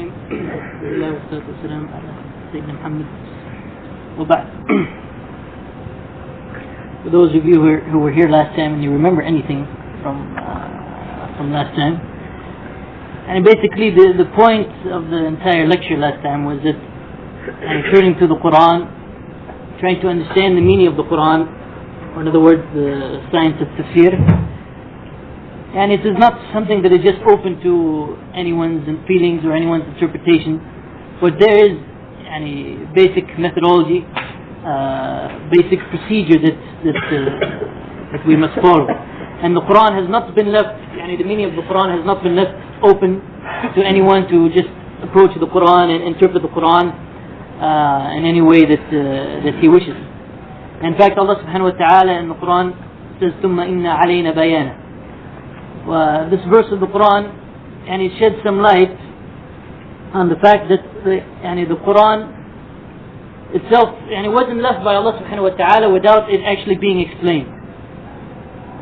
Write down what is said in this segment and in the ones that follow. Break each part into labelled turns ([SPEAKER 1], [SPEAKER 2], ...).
[SPEAKER 1] الرحيم. بسم الله والصلاة والسلام على سيدنا محمد وبعد. For those of you who were here last time and you remember anything from last time, and basically the point of the entire lecture last time was that turning to the Qur'an, trying to understand the meaning of the Qur'an, or in other words the science of Tafseer. And it is not something that is just open to anyone's feelings or anyone's interpretation, but there is any basic methodology, basic procedure that we must follow. And the Qur'an has not been left, the meaning of the Qur'an has not been left open to anyone to just approach the Qur'an and interpret the Qur'an in any way that he wishes. In fact, Allah subhanahu wa ta'ala in the Qur'an says, ثُمَّ إِنَّ عَلَيْنَا بَيَانًا. This verse of the Qur'an, and it sheds some light on the fact that the Qur'an itself, and it wasn't left by Allah subhanahu wa ta'ala without it actually being explained.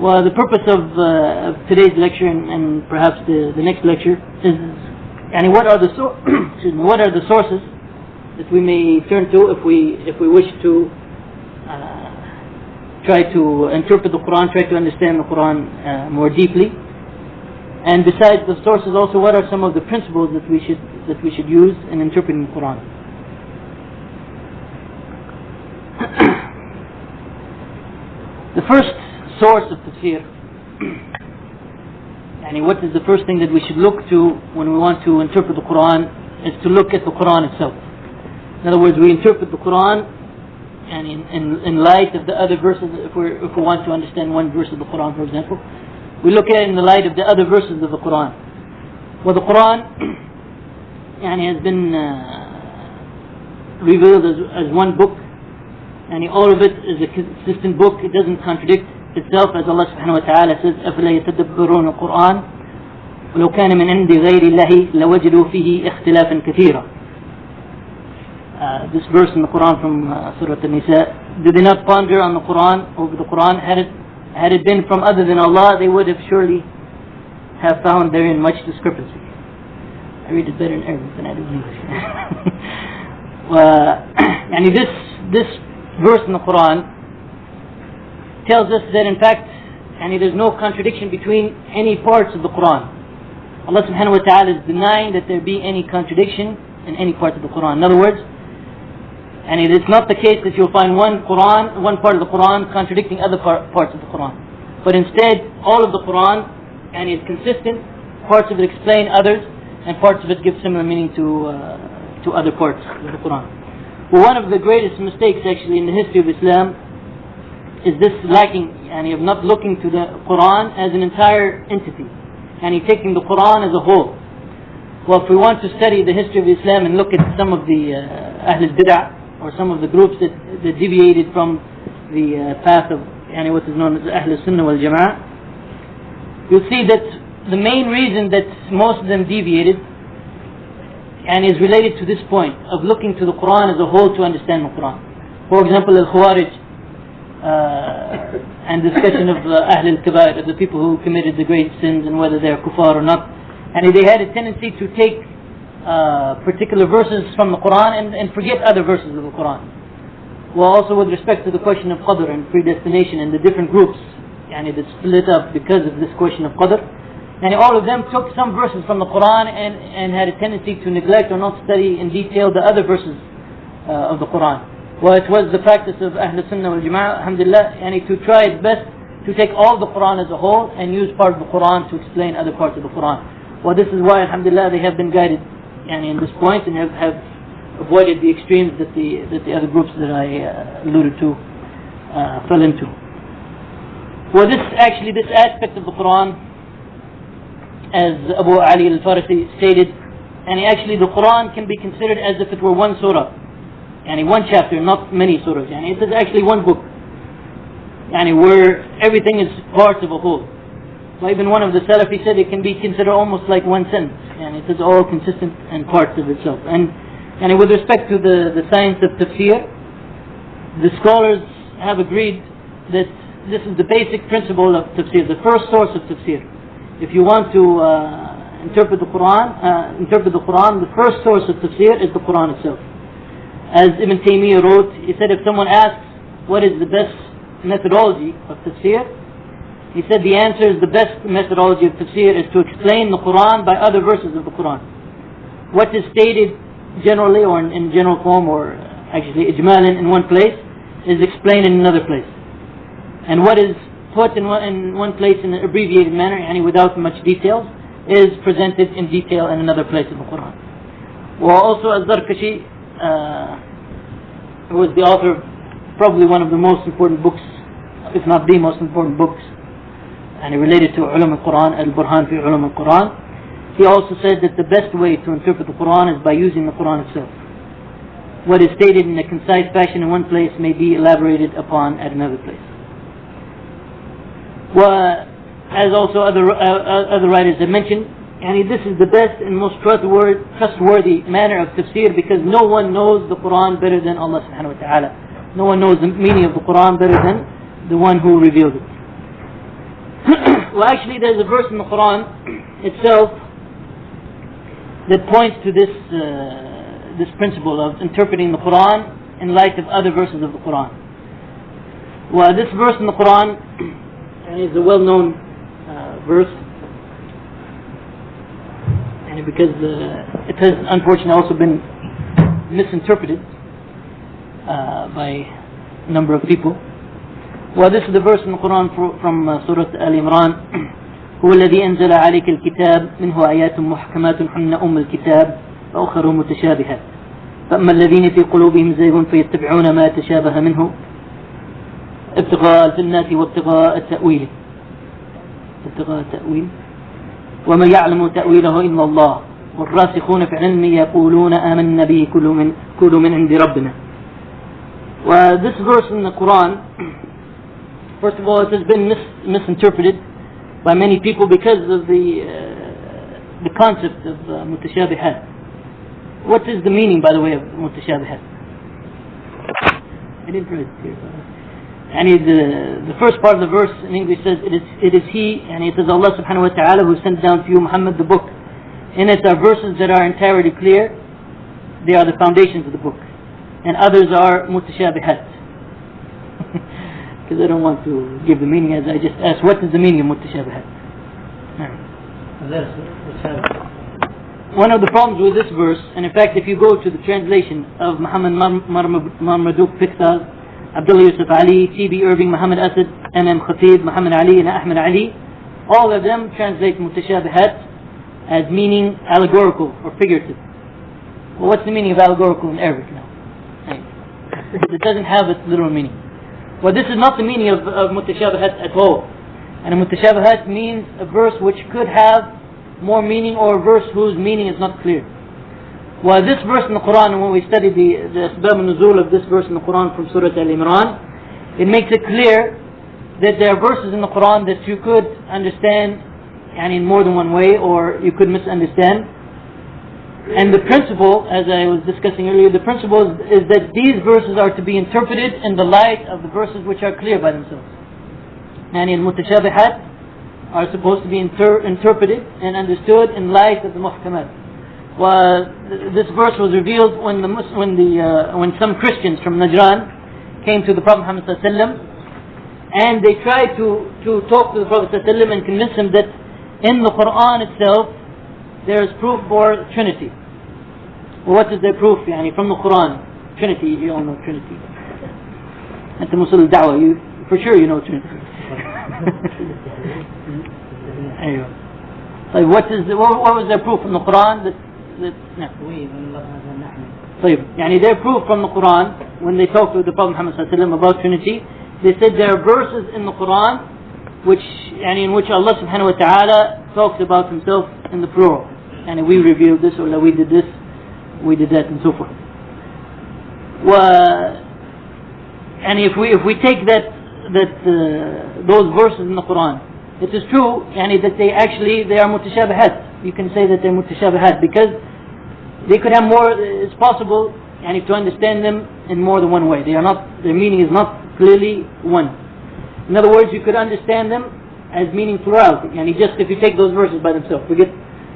[SPEAKER 1] Well, the purpose of today's lecture and perhaps the next lecture is, what are the sources that we may turn to if we wish to try to interpret the Qur'an, try to understand the Qur'an more deeply. And besides the sources, also what are some of the principles that we should use in interpreting the Qur'an? The first source of tafsir, what is the first thing that we should look to when we want to interpret the Qur'an, is to look at the Qur'an itself. In other words, we interpret the Qur'an and in light of the other verses. If we want to understand one verse of the Qur'an, for example, we look at it in the light of the other verses of the Qur'an. Well, the Qur'an has been revealed as one book, and all of it is a consistent book. It doesn't contradict itself, as Allah subhanahu wa ta'ala says, أَفَلَا يَتَدَبَّرُونَ الْقُرْآنَ وَلَوْ كَانَ مِنْ عِنْدِ غَيْرِ اللَّهِ لَوَجَدُوا فِيهِ اخْتِلَافًا كَثِيرًا. This verse in the Qur'an from Surah An-Nisa, do they not ponder on the Qur'an, over the Qur'an? Had it been from other than Allah, they would have surely have found therein much discrepancy. I read it better in Arabic than I do in English. This verse in the Qur'an tells us that in fact, there's no contradiction between any parts of the Qur'an. Allah subhanahu wa ta'ala is denying that there be any contradiction in any part of the Qur'an. In other words, it is not the case that you'll find one part of the Qur'an contradicting other parts of the Qur'an. But instead, all of the Qur'an is consistent. Parts of it explain others, and parts of it give similar meaning to other parts of the Qur'an. Well, one of the greatest mistakes actually in the history of Islam is this lacking, of not looking to the Qur'an as an entire entity, taking the Qur'an as a whole. Well, if we want to study the history of Islam and look at some of the Ahl al-Bid'ah, or some of the groups that deviated from the path of what is known as Ahl al-Sunnah wal Jama'ah, you'll see that the main reason that most of them deviated is related to this point of looking to the Qur'an as a whole to understand the Qur'an. For example, al-Khawarij and discussion of Ahl al-Kabair, the people who committed the great sins and whether they are kuffar or not. They had a tendency to take particular verses from the Qur'an and forget other verses of the Qur'an. Well, also with respect to the question of Qadr and predestination and the different groups that split up because of this question of Qadr, all of them took some verses from the Qur'an and had a tendency to neglect or not study in detail the other verses of the Qur'an. Well, it was the practice of Ahl Sunnah wal Jama'ah, alhamdulillah, to try its best to take all the Qur'an as a whole and use part of the Qur'an to explain other parts of the Qur'an. Well, this is why, alhamdulillah, they have been guided in this point and have avoided the extremes that the other groups that I alluded to fell into. Well, this aspect of the Qur'an, as Abu Ali al-Farisi stated, the Qur'an can be considered as if it were one surah, one chapter, not many surahs. It is actually one book, where everything is part of a whole. Well, even one of the Salafi said it can be considered almost like one sentence, it is all consistent and parts of itself. And with respect to the science of tafsir, the scholars have agreed that this is the basic principle of tafsir, the first source of tafsir. If you want to interpret the Qur'an, the first source of tafsir is the Qur'an itself. As Ibn Taymiyyah wrote, he said if someone asks what is the best methodology of tafsir, he said the answer is the best methodology of tafsir is to explain the Qur'an by other verses of the Qur'an. What is stated generally or in general form or actually ijmalan in one place is explained in another place. And what is put in one place in an abbreviated manner, and without much details, is presented in detail in another place of the Qur'an. Well, also Al-Zarkashi was the author of probably one of the most important books, if not the most important books, and related to Ulum al-Quran, Al-Burhan fi Ulum al-Quran. He also said that the best way to interpret the Qur'an is by using the Qur'an itself. What is stated in a concise fashion in one place may be elaborated upon at another place. Well, as also other writers have mentioned, and this is the best and most trustworthy manner of tafsir, because no one knows the Qur'an better than Allah subhanahu wa ta'ala. No one knows the meaning of the Qur'an better than the one who revealed it. Well, actually there's a verse in the Qur'an itself that points to this principle of interpreting the Qur'an in light of other verses of the Qur'an. Well, this verse in the Qur'an is a well-known verse, and because it has unfortunately also been misinterpreted by a number of people. Well, this is the verse in the Qur'an from Surah Al-Imran. هو الذي أنزل عليك الكتاب منه آيات محكمات هن أم الكتاب وأخر متشابهات فأما الذين في قلوبهم زيغ فيتبعون ما تشابه منه ابتغاء الفتنة وابتغاء التأويل وما يعلم تأويله إلا الله والراسخون في العلم يقولون آمنا به كل من عند ربنا. Well, this verse in the Quran, first of all, it has been misinterpreted by many people because of the concept of mutashabihat. What is the meaning, by the way, of mutashabihat? I didn't write it here. And the first part of the verse in English says, it is He, and it is Allah subhanahu wa ta'ala who sent down to you Muhammad the book. In it are verses that are entirely clear. They are the foundations of the book. And others are mutashabihat. Because I don't want to give the meaning, as I just asked, what is the meaning of mutashabihat? One of the problems with this verse, and in fact if you go to the translation of Muhammad Marmadouk Piqtas, Abdullah Yusuf Ali, T.B. Irving, Muhammad Asad, M.M. Khatib, Muhammad Ali, and Ahmed Ali, all of them translate mutashabihat as meaning allegorical or figurative. Well, what's the meaning of allegorical in Arabic now? It doesn't have its literal meaning. Well, this is not the meaning of mutashabihat at all. And a mutashabihat means a verse which could have more meaning, or a verse whose meaning is not clear. Well, this verse in the Quran, and when we study the asbab al-nuzul of this verse in the Quran from Surah Al-Imran, it makes it clear that there are verses in the Quran that you could understand and in more than one way, or you could misunderstand. And the principle, as I was discussing earlier, the principle is that these verses are to be interpreted in the light of the verses which are clear by themselves. And in mutashabihat are supposed to be interpreted and understood in light of the muhkamat. Well, this verse was revealed when some Christians from Najran came to the Prophet Muhammad ﷺ, and they tried to talk to the Prophet ﷺ and convince him that in the Quran itself there is proof for Trinity. Well, what is their proof? From the Quran, Trinity. You all know Trinity. At the Musul Da'wah, for sure you know Trinity. So what was their proof from the Quran? Their proof from the Quran, when they talked to the Prophet Muhammad ﷺ about Trinity, they said there are verses in the Quran in which Allah subhanahu wa ta'ala talks about himself in the plural. And we revealed this, or we did this, we did that, and so forth. And if we take those verses in the Quran, it is true that they are mutashabihat. You can say that they're mutashabihat because they could have more. It's possible to understand them in more than one way. Their meaning is not clearly one. In other words, you could understand them as meaning plurality. Just if you take those verses by themselves, forget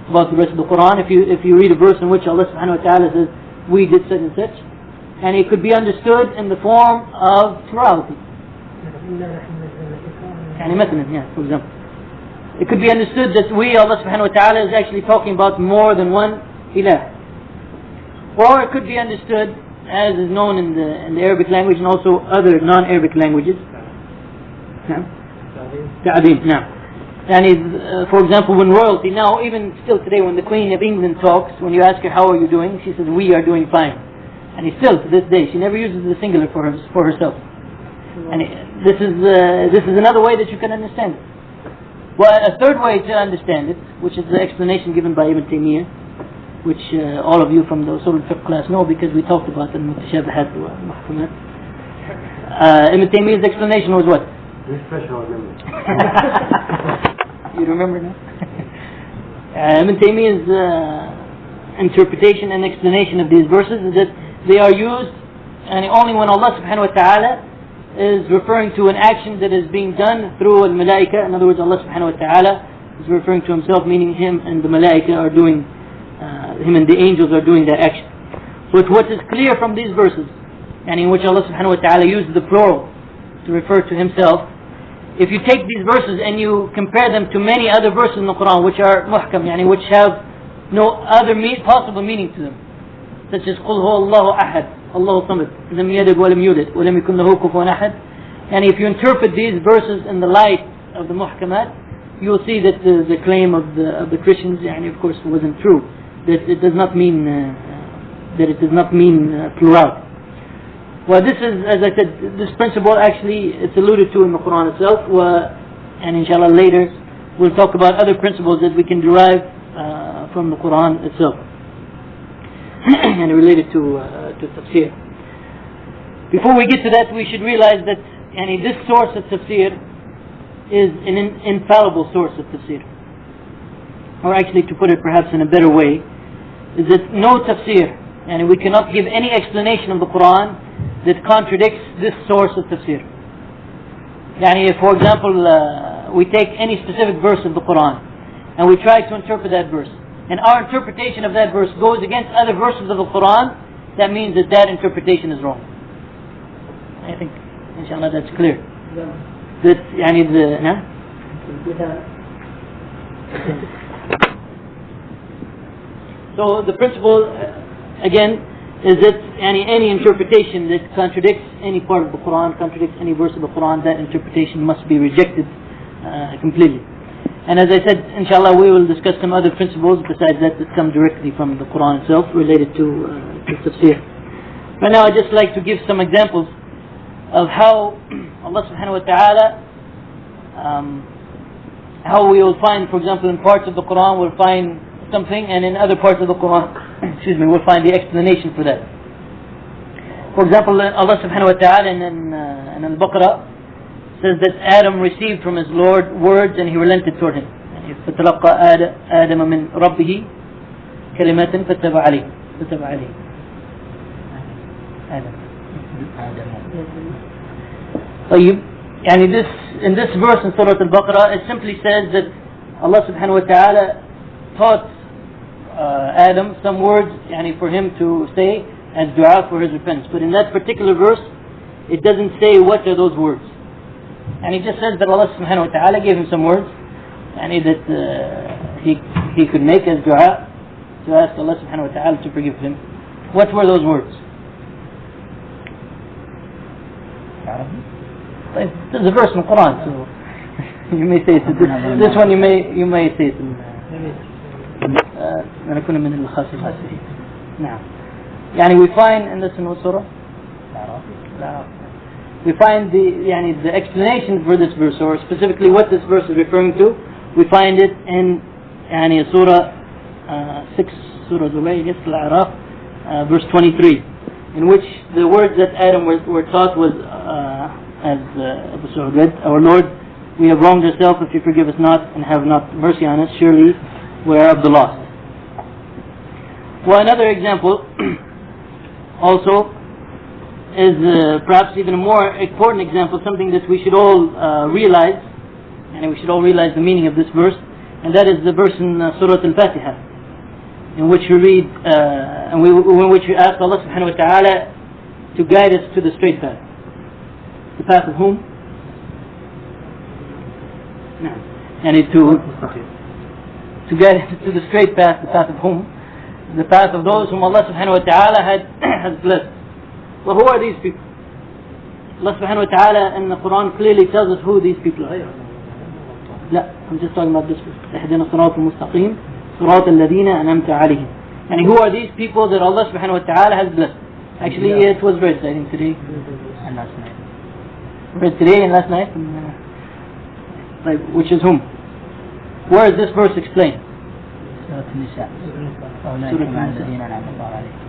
[SPEAKER 1] about the rest of the Qur'an. If you read a verse in which Allah subhanahu wa ta'ala says, we did such and such, and it could be understood in the form of plurality. For example, it could be understood that Allah subhanahu wa ta'ala is actually talking about more than one ilah. Or it could be understood, as is known in the Arabic language and also other non-Arabic languages. Ta'adim. For example, when royalty, now even still today when the Queen of England talks, when you ask her how are you doing, she says we are doing fine. And still to this day she never uses the singular for herself. And this is another way that you can understand it. Well, a third way to understand it, which is the explanation given by Ibn Taymiyyah, which all of you from the Usul al-Fiqh class know because we talked about al-Mutashabihat wa al-Muhkamat. Ibn Taymiyyah's explanation was what?
[SPEAKER 2] Special memory.
[SPEAKER 1] You remember now? Ibn Taymiyyah's interpretation and explanation of these verses is that they are used and only when Allah subhanahu wa ta'ala is referring to an action that is being done through al-malaika. In other words, Allah subhanahu wa ta'ala is referring to himself, meaning him and the malaika are doing, him and the angels are doing that action. But what is clear from these verses, and in which Allah subhanahu wa ta'ala uses the plural to refer to himself, if you take these verses and you compare them to many other verses in the Qur'an which are muhkam, which have no other possible meaning to them, such as قُلْ هُوَ اللَّهُ أَحَدٌ اللَّهُ صَمَدٌ لَمْ يَلِدْ وَلَمْ يُولَدْ وَلَمْ يَكُنْ لَهُ كُفُوًا أَحَدٌ. And if you interpret these verses in the light of the muhkamat, you will see that the claim of the Christians, of course, wasn't true. That it does not mean plurality. Well, this is, as I said, this principle actually it's alluded to in the Qur'an itself, and inshallah later we'll talk about other principles that we can derive from the Qur'an itself and related to Tafseer. Before we get to that, we should realize that this source of Tafseer is an infallible source of Tafseer. Or actually, to put it perhaps in a better way, is that no Tafseer, and we cannot give any explanation of the Qur'an that contradicts this source of Tafseer. If, for example, we take any specific verse of the Qur'an and we try to interpret that verse, and our interpretation of that verse goes against other verses of the Qur'an, that means that interpretation is wrong. I think, inshallah, that's clear. That, So the principle, again, is that any interpretation that contradicts any part of the Qur'an, contradicts any verse of the Qur'an, that interpretation must be rejected completely. And as I said, inshallah, we will discuss some other principles besides that come directly from the Qur'an itself related to Tafseer. Right now I'd just like to give some examples of how Allah subhanahu wa ta'ala, how we will find, for example, in parts of the Qur'an we'll find something, and in other parts of the Qur'an, we'll find the explanation for that. For example, Allah subhanahu wa ta'ala in Al-Baqarah says that Adam received from his Lord words and he relented toward him. فَتَلَقَّى آدَمَ مِنْ رَبِّهِ كَلِمَةٍ فَتَبَ عَلَيْهِ Adam. In this verse in Surah Al-Baqarah, it simply says that Allah subhanahu wa ta'ala taught Adam some words for him to say as dua for his repentance. But in that particular verse, it doesn't say what are those words. And he just says that Allah subhanahu wa ta'ala gave him some words that he could make as dua to ask Allah subhanahu wa ta'ala to forgive him. What were those words? There's a verse in the Quran, so you may say it. This one you may say it. نكون من الخاسرين. نعم. We find in this surah, we find the explanation for this verse, or specifically what this verse is referring to. We find it in Surah 6, Surah Al-Araf, verse 23, in which the words that Adam were taught was, as Abu Sa'ud read, "Our Lord, we have wronged ourselves. If you forgive us not and have not mercy on us, surely we are of the lost." Well, another example also is perhaps even a more important example, something that we should all realize, and we should all realize the meaning of this verse, and that is the verse in Surah Al-Fatiha, in which we read, in which we ask Allah subhanahu wa ta'ala to guide us to the straight path. The path of whom? No. And to guide us to the straight path, the path of whom? The path of those whom Allah subhanahu wa ta'ala has blessed. Well, who are these people? Allah subhanahu wa ta'ala in the Qur'an clearly tells us who these people are. لا, I'm just talking about this verse. اهدنا الصراط المستقيم صراط الذين أنعمت عليهم. And who are these people that Allah subhanahu wa ta'ala has blessed? Actually, it was read, I think, today and last night. Read today and last night, which is whom? Where is this verse explained?
[SPEAKER 2] سورة النساء. أولئك مع الذين أنعم الله عليهم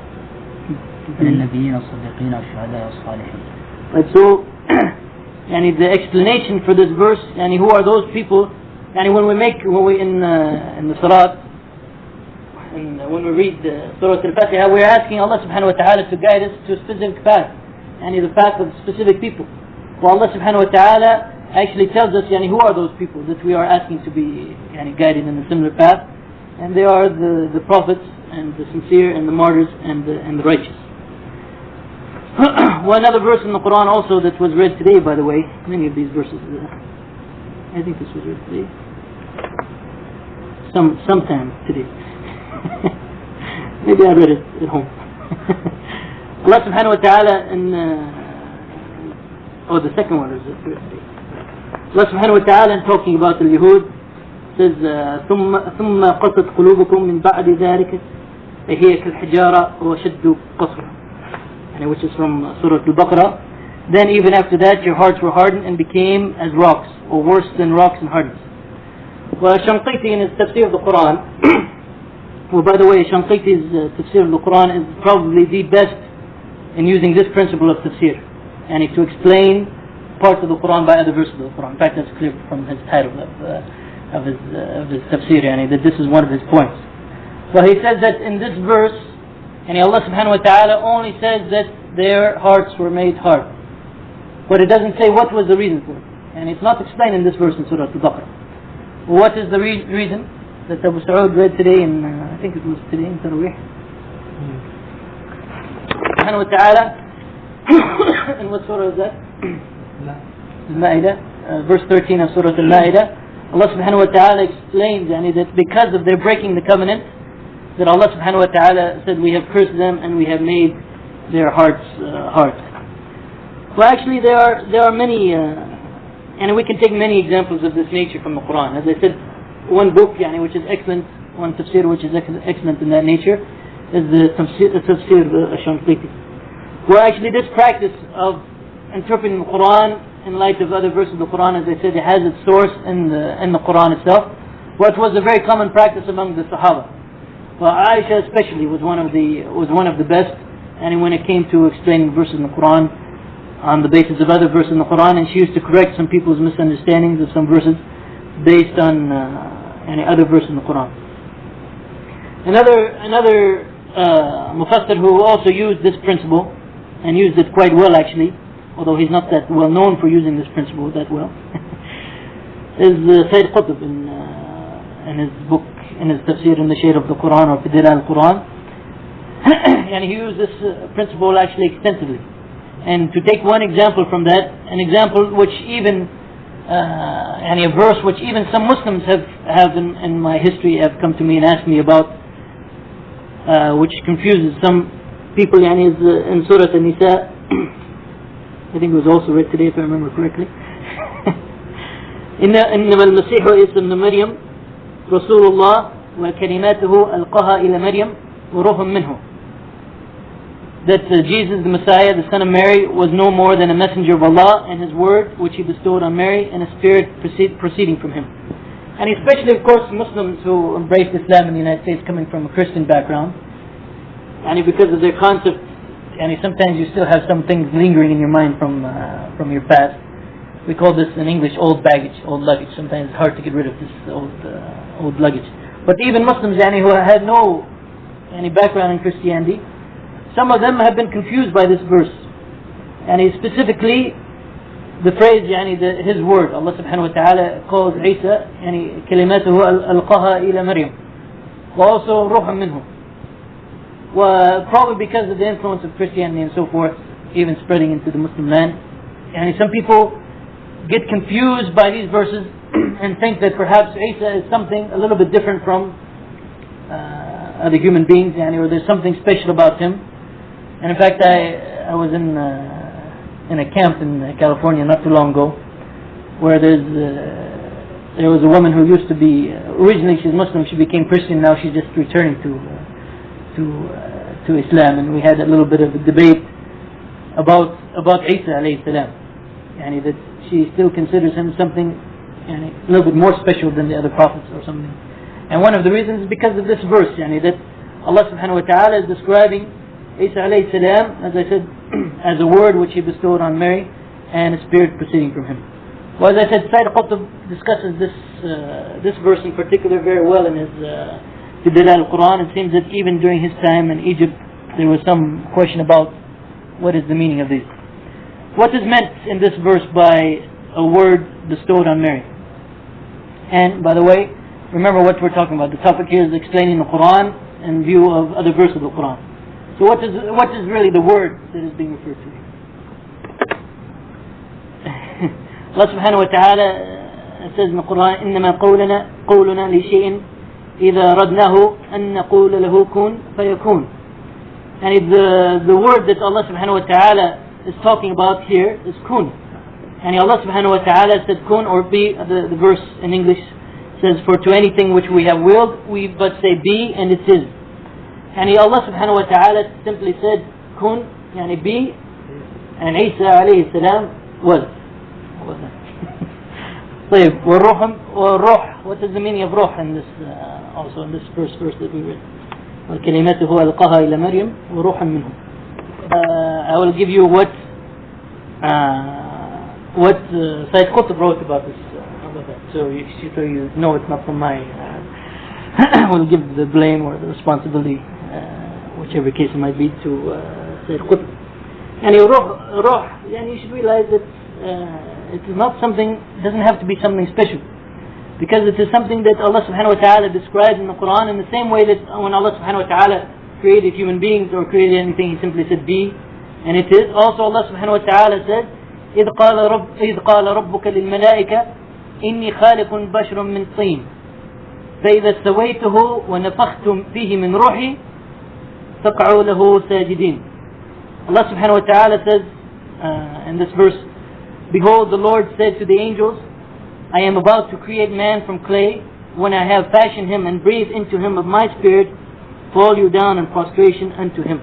[SPEAKER 2] من النبيين والصديقين والشهداء والصالحين.
[SPEAKER 1] Right, so, the explanation for this verse, who are those people? When we in the Salat, and when we read Surah Al-Fatiha, we're asking Allah subhanahu wa ta'ala to guide us to a specific path, the path of specific people. Well, Allah subhanahu wa ta'ala actually tells us, who are those people that we are asking to be guided in a similar path, and they are the prophets and the sincere and the martyrs and the righteous. Well, another verse in the Qur'an also that was read today, by the way, many of these verses, I think this was read today, sometime today. Maybe I read it at home. Allah subhanahu wa ta'ala in the second one is it? Allah subhanahu wa ta'ala in talking about the Yahud says ثم قست قلوبكم من بعد ذلك فهي كالحجارة وشد قسوة, which is from Surah Al-Baqarah. Then even after that your hearts were hardened and became as rocks, or worse than rocks in hardness. Well, Shanqiti in his Tafseer of the Qur'an, well, by the way, Shanqiti's Tafseer of the Qur'an is probably the best in using this principle of Tafseer, to explain parts of the Qur'an by other verses of the Qur'an. In fact, that's clear from his title of his Tafseer, that this is one of his points. Well, he says that in this verse, Allah subhanahu wa ta'ala only says that their hearts were made hard, but it doesn't say what was the reason for it, and it's not explained in this verse in Surah Al-Baqarah. What is the reason that Abu Sa'ud read today in, I think it was today in Tarawih? Subhanahu wa ta'ala, and what surah is that? Al-Ma'idah, verse 13 of Surah Al-Ma'idah. Allah subhanahu wa ta'ala explains that because of their breaking the covenant, that Allah subhanahu wa ta'ala said, we have cursed them and we have made their hearts hard. Well, actually there are many, and we can take many examples of this nature from the Quran. As I said, one book which is excellent, one tafsir which is excellent in that nature, is the Tafseer Shanqiti. Well, actually this practice of interpreting the Quran in light of other verses of the Quran, as I said, it has its source in the Quran itself. Well, it was a very common practice among the Sahaba. Well, Aisha especially was one of the best, and when it came to explaining verses in the Quran on the basis of other verses in the Quran, and she used to correct some people's misunderstandings of some verses based on any other verse in the Quran. Another Mufassir who also used this principle, and used it quite well actually, although he's not that well known for using this principle that well, is Sayyid Qutb in his book, in his Tafsir in the Shade of the Quran, or Fidila al-Quran. And he used this principle actually extensively. And to take one example from that, an example which even a verse which even some Muslims have in my history have come to me and asked me about, which confuses some people, is in Surah An-Nisa. I think it was also read today if I remember correctly. إنما المسيح عيسى ابن مريم رسول الله وكلماته ألقاها إلى مريم وروح منه. That Jesus the Messiah, the son of Mary, was no more than a messenger of Allah, and his word which he bestowed on Mary, and a spirit proceeding from him. And especially, of course, Muslims who embraced Islam in the United States coming from a Christian background, and because of their concept, and sometimes you still have some things lingering in your mind from your past. We call this in English old baggage, old luggage. Sometimes it's hard to get rid of this old luggage. But even Muslims who had no background in Christianity, some of them have been confused by this verse. And specifically, the phrase his word, Allah subhanahu wa ta'ala calls Isa كلماته ألقاها إلى مريم وalso روح منه. Probably because of the influence of Christianity and so forth, even spreading into the Muslim land. Some people get confused by these verses and think that perhaps Isa is something a little bit different from other human beings, or there's something special about him. And in fact, I was in a camp in California not too long ago, where there was a woman who used to be, originally she's Muslim, she became Christian, now she's just returning to Islam, and we had a little bit of a debate about Isa alayhi salam, that she still considers him something a little bit more special than the other prophets or something. And one of the reasons is because of this verse, that Allah subhanahu wa ta'ala is describing Isa alayhi salam, as I said, as a word which he bestowed on Mary and a spirit proceeding from him. Well, as I said, Sayyid Qutb discusses this verse in particular very well in his Dilal al-Qur'an. It seems that even during his time in Egypt there was some question about what is the meaning of this. What is meant in this verse by a word bestowed on Mary? And by the way, remember what we're talking about. The topic here is explaining the Qur'an in view of other verses of the Qur'an. So what is really the word that is being referred to here? Allah subhanahu wa ta'ala says in the Qur'an, إِنَّمَا قَوْلُنَا لِشَيْءٍ إِذَا رَدْنَاهُ أَن نَقُولَ لَهُ كُن فَيَكُونُ. And the word that Allah subhanahu wa ta'ala is talking about here is kun. And Allah subhanahu wa ta'ala said kun, or be, the verse in English says, for to anything which we have willed, we but say be, and it is. And Allah subhanahu wa ta'ala simply said kun, be, and Isa alayhi salam was. طيب, والروح, what is the meaning of ruh in this, also in this first verse that we read? وَكَلِمَاتُهُ أَلْقَاهَا إِلَى مَرْيَمَ وَرُوحًا مِّنْهُ. I will give you what Sayyid Qutb wrote about this, about that. So you know it's not from my. I will give the blame or the responsibility, whichever case it might be, to Sayyid Qutb. And ruh, you should realize that it is not something. Doesn't have to be something special. Because it is something that Allah subhanahu wa ta'ala describes in the Qur'an in the same way that when Allah subhanahu wa ta'ala created human beings or created anything, He simply said be, and it is. Also Allah subhanahu wa ta'ala said, إِذْ قَالَ رَبُّكَ لِلْمَلَائِكَةِ إِنِّي خَالِقٌ بَشْرٌ مِّن طِينٍ فَإِذَا سَوَيْتُهُ وَنَفَخْتُ فِيهِ مِنْ رُوحِي فَقَعُوا لَهُ سَاجِدِينَ. Allah subhanahu wa ta'ala says in this verse, behold, the Lord said to the angels, I am about to create man from clay. When I have fashioned him and breathed into him of my spirit, fall you down in prostration unto him.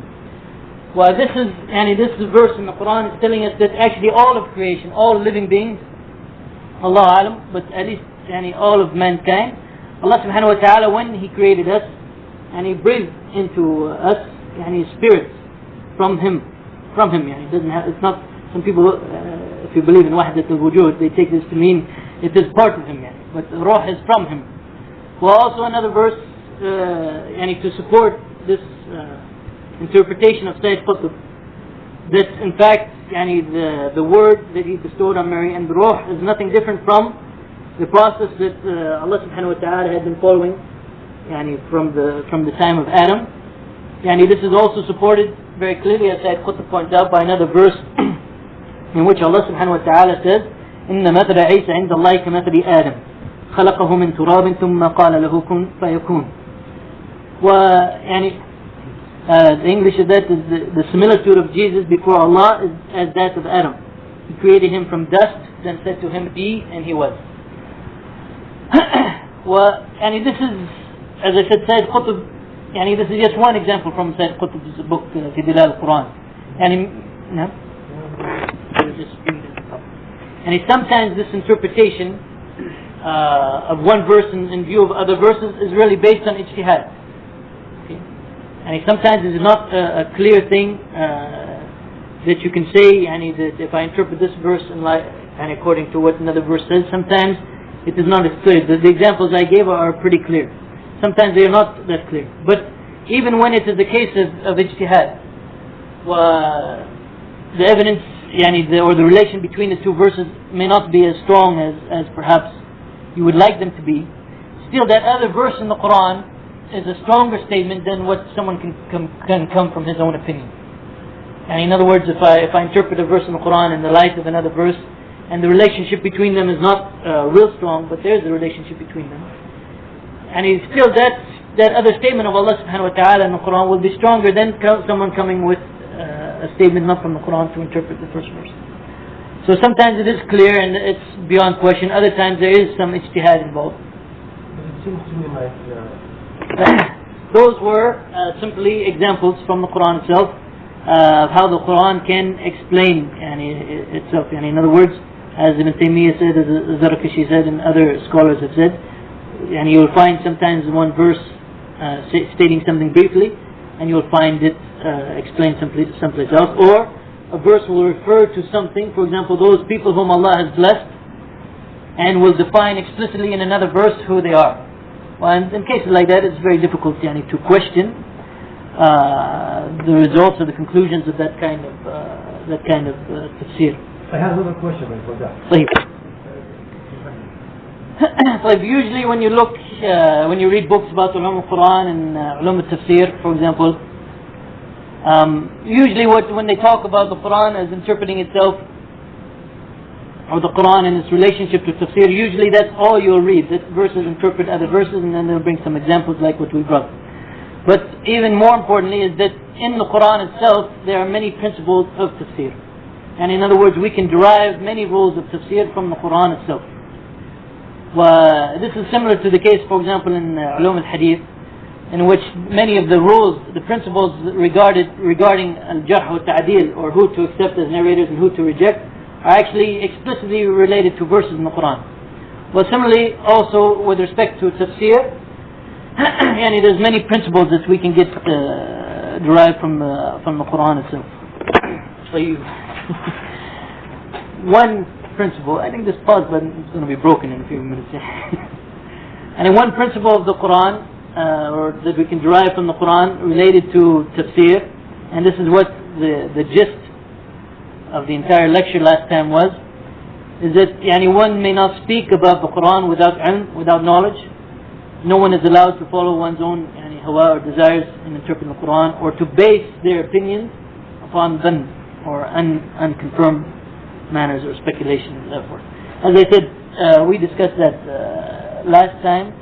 [SPEAKER 1] Well, this verse in the Quran is telling us that actually all of creation, all living beings, Allah alam, but at least all of mankind, Allah subhanahu wa ta'ala, when He created us and He breathed into us spirits from Him. It doesn't have, it's not, some people, if you believe in wahdat al-wujud, they take this to mean it is part of Him, but ruh is from Him. Well, also another verse to support this interpretation of Sayyid Qutb, that in fact the word that He bestowed on Mary and the ruh is nothing different from the process that Allah subhanahu wa ta'ala had been following from the time of Adam. This is also supported very clearly, as Sayyid Qutb points out, by another verse in which Allah subhanahu wa ta'ala says, إن مثل عيسى عند الله كمثل آدم خلقه من تراب ثم قال له كن فيكون. The English of that is the similitude of Jesus before Allah is as that of Adam. He created him from dust, then said to him be, and he was. This is, as I said, Sayyid Qutb. This is just one example from Sayyid Qutb's book في دلال القرآن. And sometimes this interpretation of one verse in view of other verses is really based on ijtihad. Okay? And sometimes it is not a clear thing that you can say, that if I interpret this verse and according to what another verse says, sometimes it is not as clear. The examples I gave are pretty clear. Sometimes they are not that clear. But even when it is the case of ijtihad, the evidence or the relation between the two verses may not be as strong as perhaps you would like them to be, still that other verse in the Qur'an is a stronger statement than what someone can come from his own opinion. And in other words, if I interpret a verse in the Qur'an in the light of another verse, and the relationship between them is not real strong, but there is a relationship between them, and still that other statement of Allah subhanahu wa ta'ala in the Qur'an will be stronger than someone coming with a statement not from the Qur'an to interpret the first verse. So sometimes it is clear and it's beyond question. Other times there is some ijtihad involved.
[SPEAKER 3] But it seems to me like
[SPEAKER 1] those were simply examples from the Qur'an itself of how the Qur'an can explain itself. In other words, as Ibn Taymiyyah said, as Zarakashi said, and other scholars have said, you will find sometimes one verse stating something briefly, and you will find it explained someplace else, or a verse will refer to something, for example, those people whom Allah has blessed, and will define explicitly in another verse who they are. Well, in cases like that, it's very difficult to question the results or the conclusions of that kind of tafsir.
[SPEAKER 3] I have another question for that.
[SPEAKER 1] Usually when you look, when you read books about ulum al-Quran and ulum al-Tafsir, for example, usually when they talk about the Quran as interpreting itself, or the Quran and its relationship to Tafsir, usually that's all you'll read. That verses interpret other verses, and then they'll bring some examples like what we brought. But even more importantly is that in the Quran itself there are many principles of Tafsir. And in other words, we can derive many rules of Tafsir from the Quran itself. This is similar to the case, for example, in ulum al-Hadith, in which many of the rules, the principles regarding al-Jarh wa ta'dil, or who to accept as narrators and who to reject, are actually explicitly related to verses in the Quran. Well, similarly, also with respect to Tafsir, there's many principles that we can get derived from the Quran itself. So one principle, I think this pause button is going to be broken in a few minutes. And in one principle of the Quran, or that we can derive from the Quran related to Tafsir, and this is what the gist of the entire lecture last time was, is that one may not speak about the Quran without ilm, without knowledge. No one is allowed to follow one's own hawa or desires in interpreting the Quran, or to base their opinions upon dhann, or unconfirmed manners or speculation and so forth. As I said, we discussed that last time.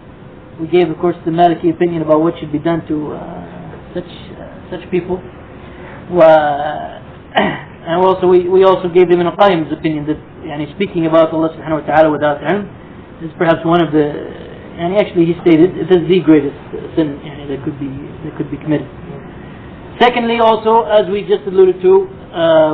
[SPEAKER 1] We gave, of course, the Maliki opinion about what should be done to such people. And also we also gave Ibn Qayyim's opinion that speaking about Allah subhanahu wa ta'ala without ilm is perhaps one of the, and actually he stated it is the greatest sin that could be committed. Secondly, also, as we just alluded to,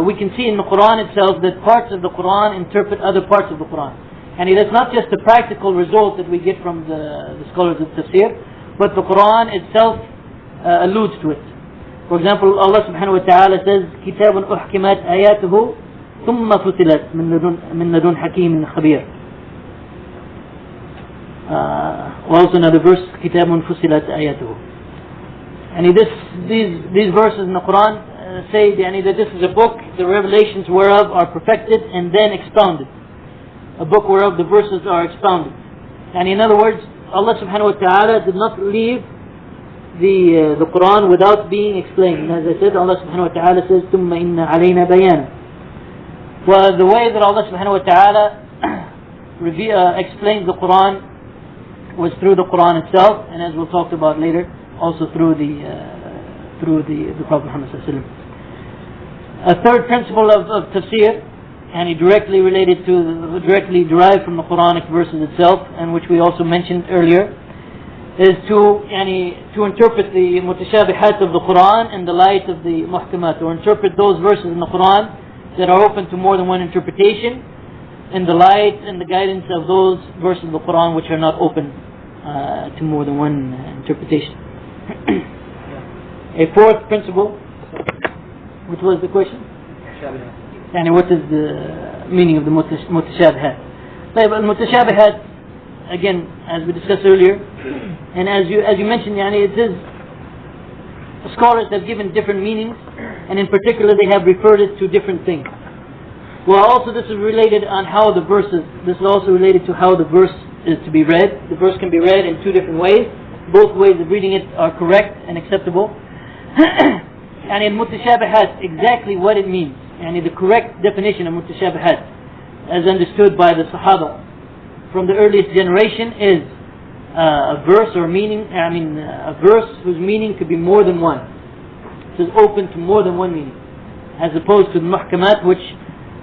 [SPEAKER 1] we can see in the Quran itself that parts of the Quran interpret other parts of the Quran. And it is not just the practical result that we get from the scholars of Tafsir, but the Quran itself alludes to it. For example, Allah subhanahu wa ta'ala says, كِتَابٌ أُحْكِمَتْ آيَاتُهُ ثُمَّ فُصِلَتْ مِن لَدُنْ حَكِيمٍ خَبِيرٍ. Also another verse, كِتَابٌ فُصِلَتْ آيَاتُهُ. And these verses in the Quran say that this is a book, the revelations whereof are perfected and then expounded. A book whereof the verses are expounded. And in other words, Allah subhanahu wa ta'ala did not leave the Quran without being explained. And as I said, Allah subhanahu wa ta'ala says, ثُمَّ إِنَّ عَلَيْنَا بَيَانًا. Well, the way that Allah subhanahu wa ta'ala explains the Quran was through the Quran itself, and as we'll talk about later, also through the Prophet Muhammad sallallahu alaihi wasallam. A third principle of tafsir, and directly derived from the Quranic verses itself, and which we also mentioned earlier, is to interpret the mutashabihat of the Quran in the light of the muhkamat, or interpret those verses in the Quran that are open to more than one interpretation in the light and the guidance of those verses of the Quran which are not open to more than one interpretation. A fourth principle, which was the question? And what is the meaning of the mutashabihat? Al-mutashabihat, again, as we discussed earlier, and as you mentioned, it is, scholars have given different meanings, and in particular they have referred it to different things. Well, also this is related on how the verse is. This is also related to how the verse is to be read. The verse can be read in two different ways. Both ways of reading it are correct and acceptable. And in mutashabihat, exactly what it means. And the correct definition of mutashabihat, as understood by the Sahaba from the earliest generation, is a verse or meaning. A verse whose meaning could be more than one. It is open to more than one meaning, as opposed to the muhkamat, which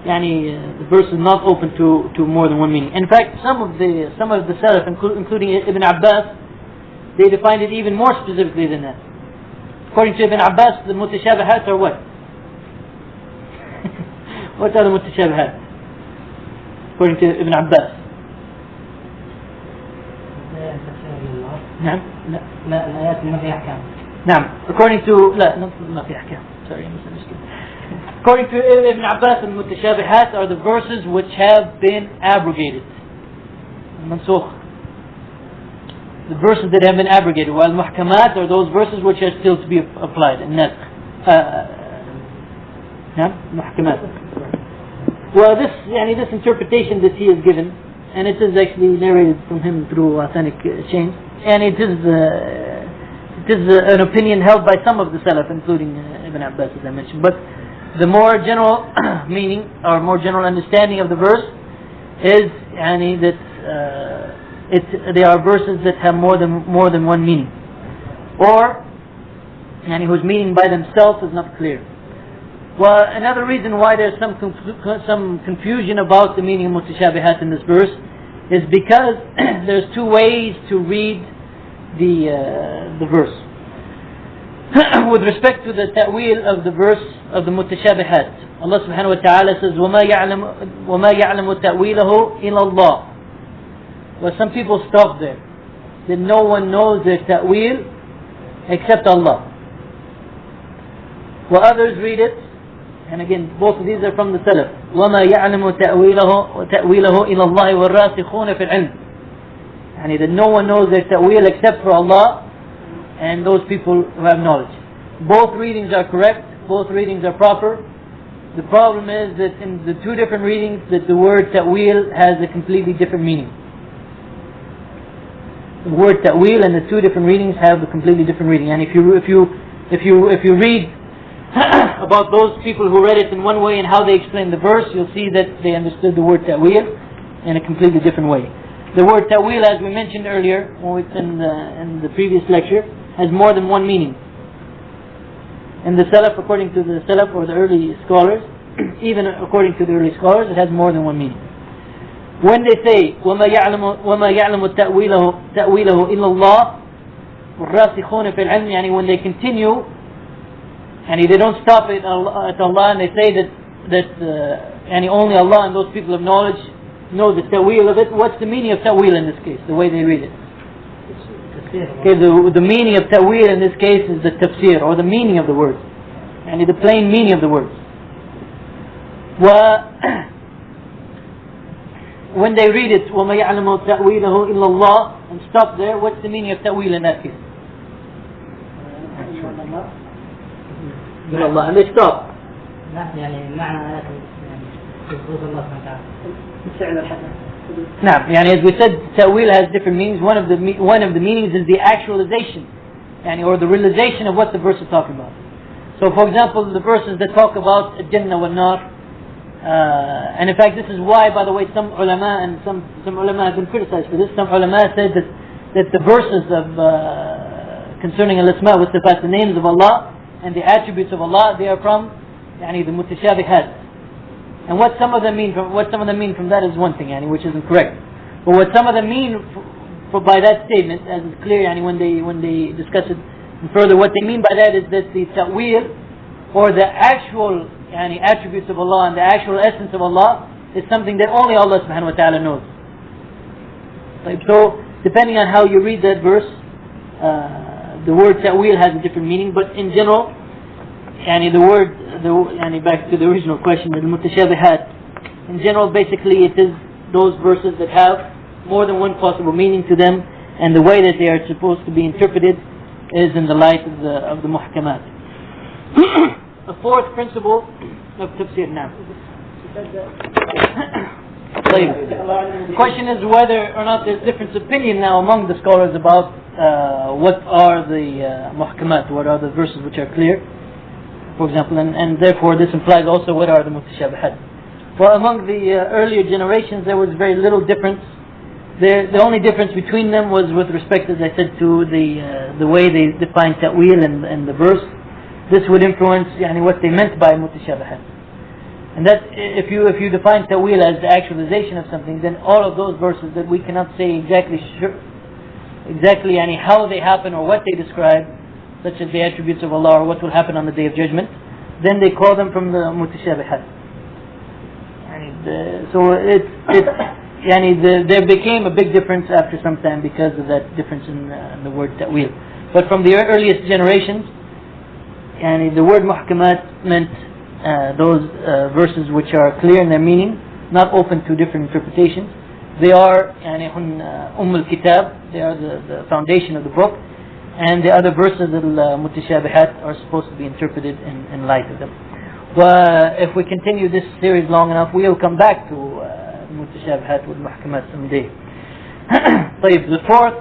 [SPEAKER 1] the verse is not open to more than one meaning. In fact, some of the Salaf, including Ibn Abbas, they defined it even more specifically than that. According to Ibn Abbas, the mutashabihat are what? What are the mutashabihat? According to Ibn Abbas. نعم. According to ما في أحكام. Sorry, I misunderstood. According to Ibn Abbas, the mutashabihat are the verses which have been abrogated. Mansukh. The verses that have been abrogated, while muhkamat are those verses which are still to be applied. Muhkamat. Well, this interpretation that he has given, and it is actually narrated from him through authentic chains, and it is an opinion held by some of the Salaf, including Ibn Abbas, as I mentioned. But the more general meaning or more general understanding of the verse is that they are verses that have more than one meaning, or whose meaning by themselves is not clear. Well, another reason why there's some confusion about the meaning of mutashabihat in this verse is because there's two ways to read the verse. With respect to the ta'wil of the verse of the mutashabihat, Allah subhanahu wa ta'ala says, وَمَا يَعْلَمُ تَأْوِيلَهُ إِلَى اللَّهِ. Well, some people stop there. That no one knows their ta'wil except Allah. Well, others read it, and again, both of these are from the Salaf. وَمَا يَعْلَمُ تَأْوِيلَهُ إِلَى اللَّهِ وَالرَّاسِخُونَ فِي الْعِلْمِ. That no one knows their ta'wil except for Allah and those people who have knowledge. Both readings are correct. Both readings are proper. The problem is that in the two different readings, that the word ta'wil has a completely different meaning. The word ta'wil and the two different readings have a completely different reading. And if you read about those people who read it in one way and how they explain the verse, you'll see that they understood the word ta'wil in a completely different way. The word ta'wil, as we mentioned earlier in the previous lecture, has more than one meaning. In the Salaf, according to the Salaf or the early scholars, even according to the early scholars, it has more than one meaning. When they say وَمَا يَعْلَمُ تَأْوِيلَهُ إِلَّا اللَّهِ وَالرَّاسِخُونَ فِي الْعِلْمِ, when they continue and they don't stop at Allah, and they say that only Allah and those people of knowledge know the ta'wil of it. What's the meaning of ta'wil in this case? The way they read it. Okay, the meaning of ta'wil in this case is the tafseer, or the meaning of the words, and the plain meaning of the words. When they read it, وَمَا يَعْلَمُ تَأْوِيلَهُ إِلَّا اللَّهِ, and stop there, what's the meaning of ta'wil in that case? Allah, and they stop. As we said, ta'wil has different meanings. One of the meanings is the actualization, or the realization of what the verse is talking about. So, for example, the verses that talk about Jannah wal Nar, and in fact, this is why, by the way, some ulama and some ulama have been criticized for this. Some ulama said that the verses of concerning al-asma wa sifat, the names of Allah and the attributes of Allah, they are from the mutashabihat. And what some of them mean from that is one thing, which isn't correct. But what some of them mean by that statement, as is clear, when they discuss it further, what they mean by that is that the ta'wil, or the actual attributes of Allah and the actual essence of Allah, is something that only Allah subhanahu wa ta'ala knows. So, depending on how you read that verse, the word ta'wil has a different meaning, but in general, back to the original question, the mutashabihat, in general, basically it is those verses that have more than one possible meaning to them, and the way that they are supposed to be interpreted is in the light of the muhkamat. A fourth principle of tafsir now. The question is whether or not there's different opinion now among the scholars about what are the muhkamat, what are the verses which are clear, for example, and therefore this implies also what are the mutashabihat. Well, among the earlier generations there was very little difference. The only difference between them was with respect, as I said, to the way they define ta'wil and the verse. This would influence what they meant by mutashabihat. And that if you define ta'wil as the actualization of something, then all of those verses that we cannot say exactly how they happen or what they describe, such as the attributes of Allah or what will happen on the Day of Judgment, then they call them from the mutashabihat. There became a big difference after some time because of that difference in the word ta'wil. But from the earliest generations, the word muhkamat meant those verses which are clear in their meaning, not open to different interpretations. They are al-kitab, they are the foundation of the book, and the other verses, al-mutashabihat, are supposed to be interpreted in light of them. But if we continue this series long enough, we'll come back to mutashabihat wal muhkamat someday. The fourth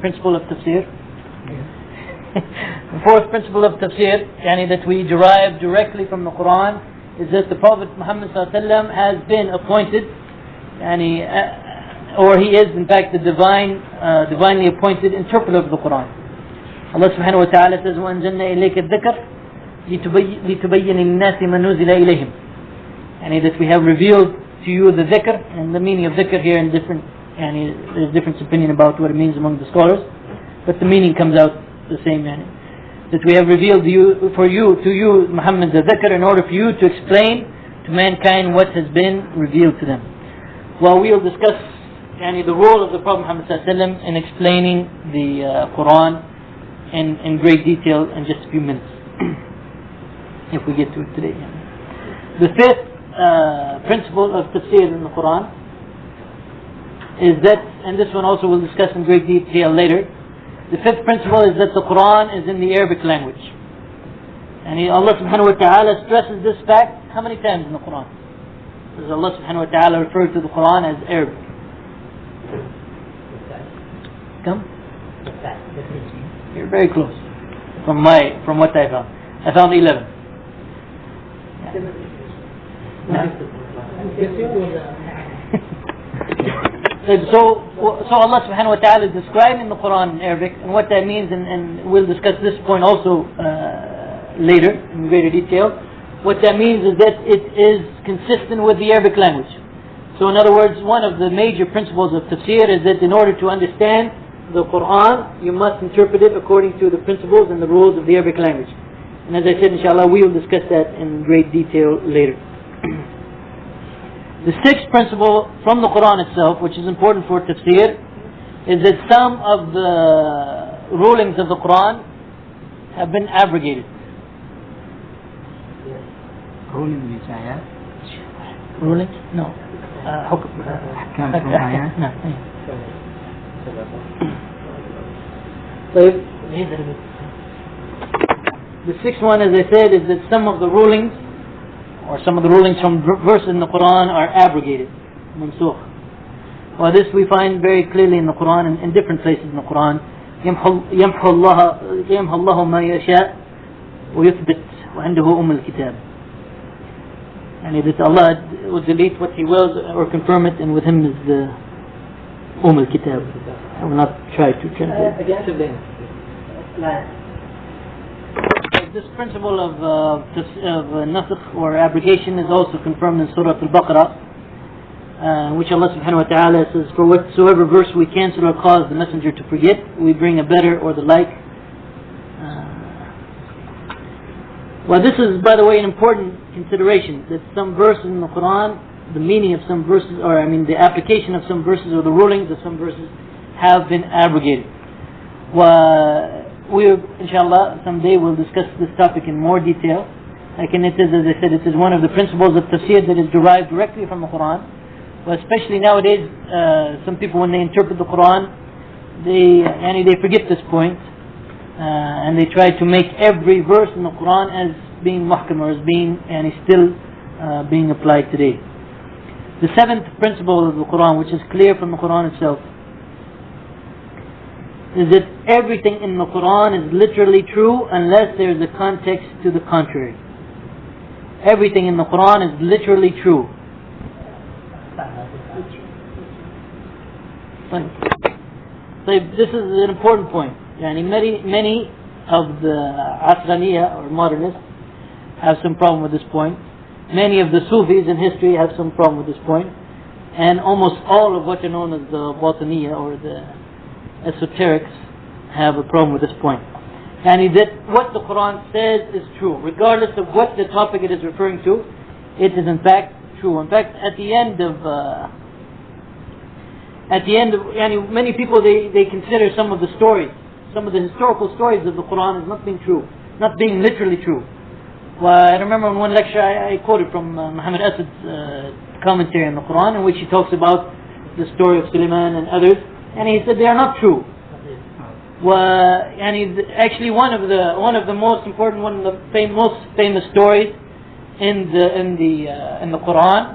[SPEAKER 1] principle of tafsir. The fourth principle of tafsir, that we derive directly from the Qur'an, is that the Prophet Muhammad ﷺ has been appointed, or he is in fact the divinely appointed interpreter of the Qur'an. Allah subhanahu wa ta'ala says, وَأَنزَلْنَا إِلَيْكَ الذِّكْرَ لِتُبَيِّنَ لِلنَّاسِ مَا نُزِلَ إِلَيْهِمْ. That we have revealed to you the dhikr, and the meaning of dhikr here in different, there's different opinion about what it means among the scholars, but the meaning comes out the same. That we have revealed to you Muhammad the dhikr, in order for you to explain to mankind what has been revealed to them. Well, we'll discuss the role of the Prophet Muhammad ﷺ in explaining the Qur'an in great detail in just a few minutes, if we get to it today. The fifth principle of tafsir in the Qur'an is that, and this one also we'll discuss in great detail later, the fifth principle is that the Qur'an is in the Arabic language. And Allah subhanahu wa ta'ala stresses this fact how many times in the Qur'an? Does Allah subhanahu wa ta'ala refer to the Qur'an as Arabic? Come? You're very close. From what I found. I found 11. So Allah subhanahu wa ta'ala is describing the Qur'an in Arabic, and what that means, and we'll discuss this point also later in greater detail. What that means is that it is consistent with the Arabic language. So in other words, one of the major principles of tafsir is that in order to understand the Qur'an, you must interpret it according to the principles and the rules of the Arabic language. And as I said, inshallah, we will discuss that in great detail later. The sixth principle from the Qur'an itself, which is important for tafsir, is that some of the rulings of the Qur'an have been abrogated. Ruling? No. The sixth one, as I said, is that some of the rulings, or some of the rulings from verses in the Qur'an, are abrogated, mansukh. Well, this we find very clearly in the Qur'an, in different places in the Qur'an. يمحو الله ما يشاء ويثبت وعنده الكتاب. That Allah will delete what He wills or confirm it, and with Him is the الكتاب. I will not try to translate. This principle of nasakh or abrogation is also confirmed in Surah Al-Baqarah, which Allah subhanahu wa ta'ala says, for whatsoever verse we cancel or cause the messenger to forget, we bring a better or the like. Well, this is, by the way, an important consideration, that some verses in the Quran, the meaning of some verses, or the application of some verses or the rulings of some verses have been abrogated. We, inshallah, someday we'll discuss this topic in more detail. As I said, it is one of the principles of tafsir that is derived directly from the Quran. But especially nowadays, some people, when they interpret the Quran, they forget this point, and they try to make every verse in the Quran as being muhkam, or as being still being applied today. The seventh principle of the Qur'an, which is clear from the Qur'an itself, is that everything in the Qur'an is literally true unless there is a context to the contrary. Everything in the Qur'an is literally true. So this is an important point. Many of the Asraniya or modernists have some problem with this point. Many of the Sufis in history have some problem with this point. And almost all of what are known as the Batiniya or the esoterics have a problem with this point. And that what the Qur'an says is true. Regardless of what the topic it is referring to, it is in fact true. In fact, at the end of many people they consider some of the stories, some of the historical stories of the Qur'an as not being true, not being literally true. Well, I remember in one lecture I quoted from Muhammad Asad's commentary on the Qur'an, in which he talks about the story of Suleiman and others, and he said they are not true. Well, and actually one of the most important, one of the most famous stories in the Qur'an,